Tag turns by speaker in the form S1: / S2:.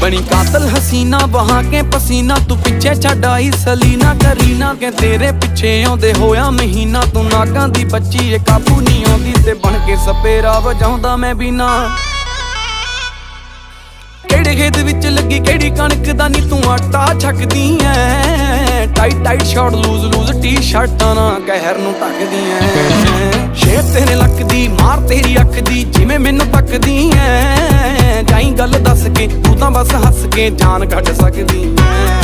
S1: बनी कातल हसीना बहा के पसीना, तू पिछे छड्ड आई सलीना करीना के तेरे पिछे आउंदे होया महीना। तू नागां दी बच्ची ए काबू नहीं आउंदी ते बन के सपेरा वजाउंदा मैं भी ना। केड़े खेत विच लगी केड़ी कणक दा नी तू आटा छकदी ऐ। Tight tight short loose loose T शर्टां ना कहर नूं ढकदी ऐ। शेर तेरे लक दी मार तेरी अख दी जिवें मैनूं तकदी ऐ। जाई गल दस के तू तां बस हस के जान कढ सकदी ऐ।